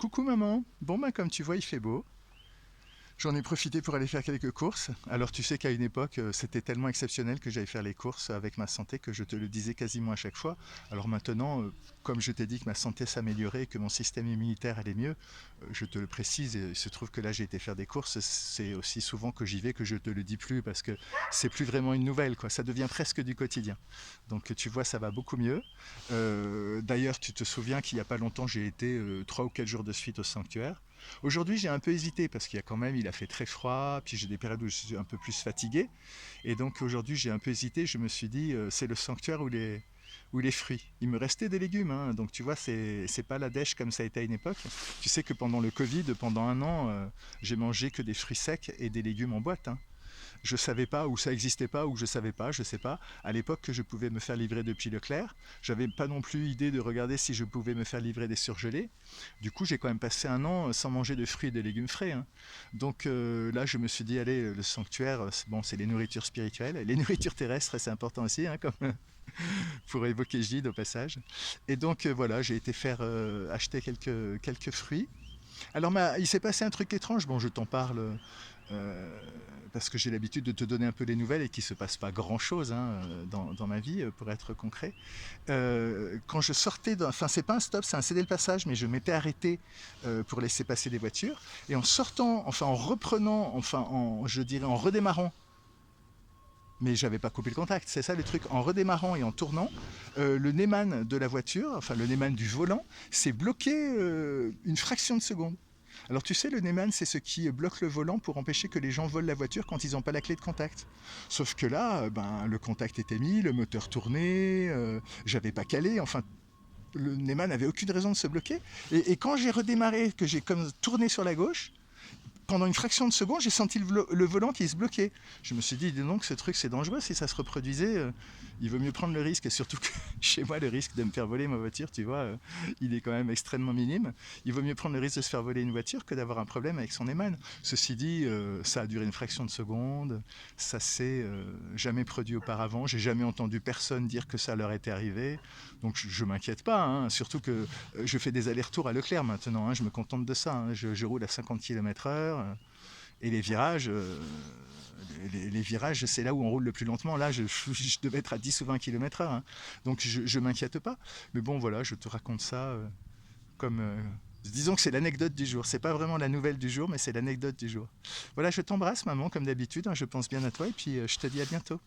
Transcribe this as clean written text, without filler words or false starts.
Coucou maman. Bon ben comme tu vois il fait beau. J'en ai profité pour aller faire quelques courses. Alors tu sais qu'à une époque c'était tellement exceptionnel que j'allais faire les courses avec ma santé que je te le disais quasiment à chaque fois. Alors maintenant, comme je t'ai dit que ma santé s'améliorait et que mon système immunitaire allait mieux, je te le précise et il se trouve que là j'ai été faire des courses. C'est aussi souvent que j'y vais que je te le dis plus parce que c'est plus vraiment une nouvelle quoi. Ça devient presque du quotidien. Donc tu vois ça va beaucoup mieux. D'ailleurs tu te souviens qu'il n'y a pas longtemps j'ai été 3 ou 4 jours de suite au sanctuaire. Aujourd'hui, j'ai un peu hésité parce qu'il y a quand même, il a fait très froid, puis j'ai des périodes où je suis un peu plus fatigué. Et donc aujourd'hui, j'ai un peu hésité. Je me suis dit, c'est le sanctuaire ou les fruits. Il me restait des légumes, hein, donc tu vois, c'est pas la dèche comme ça a été à une époque. Tu sais que pendant le Covid, pendant un an, j'ai mangé que des fruits secs et des légumes en boîte, hein. Je savais pas ou ça existait pas ou je savais pas, je sais pas. À l'époque que je pouvais me faire livrer depuis Leclerc, j'avais pas non plus idée de regarder si je pouvais me faire livrer des surgelés. Du coup, j'ai quand même passé un an sans manger de fruits et de légumes frais, hein. Donc là, je me suis dit, allez, le sanctuaire, c'est bon, c'est les nourritures spirituelles, les nourritures terrestres, c'est important aussi, hein, comme pour évoquer Gide au passage. Et donc voilà, j'ai été faire acheter quelques fruits. Alors, il s'est passé un truc étrange. Bon, je t'en parle euh, parce que j'ai l'habitude de te donner un peu les nouvelles et qu'il ne se passe pas grand-chose hein, dans ma vie, pour être concret. Quand je sortais, enfin, c'est pas un stop, c'est un cédé le passage, mais je m'étais arrêté pour laisser passer des voitures. Et en sortant, enfin, en reprenant, enfin, je dirais, en redémarrant, mais j'avais pas coupé le contact, c'est ça le truc. En redémarrant et en tournant, le Neyman de la voiture, enfin le Neyman du volant, s'est bloqué une fraction de seconde. Alors tu sais, le Neyman, c'est ce qui bloque le volant pour empêcher que les gens volent la voiture quand ils n'ont pas la clé de contact. Sauf que là, ben, le contact était mis, le moteur tournait, j'avais pas calé, enfin le Neyman n'avait aucune raison de se bloquer. Et quand j'ai redémarré, que j'ai comme tourné sur la gauche, pendant une fraction de seconde, j'ai senti le volant qui se bloquait. Je me suis dit, dis donc, ce truc, c'est dangereux. Si ça se reproduisait, il vaut mieux prendre le risque. Et surtout que chez moi, le risque de me faire voler ma voiture, tu vois, il est quand même extrêmement minime. Il vaut mieux prendre le risque de se faire voler une voiture que d'avoir un problème avec son Eman. Ceci dit, ça a duré une fraction de seconde. Ça s'est jamais produit auparavant. J'ai jamais entendu personne dire que ça leur était arrivé. Donc je m'inquiète pas, hein. Surtout que je fais des allers-retours à Leclerc maintenant, hein. Je me contente de ça, hein. Je roule à 50 km/h et les virages, les virages, c'est là où on roule le plus lentement. Là, je devais être à 10 ou 20 km/h, hein. Donc je m'inquiète pas. Mais bon, voilà, je te raconte ça comme... disons que c'est l'anecdote du jour. C'est pas vraiment la nouvelle du jour, mais c'est l'anecdote du jour. Voilà, je t'embrasse, maman, comme d'habitude, hein. Je pense bien à toi et puis je te dis à bientôt.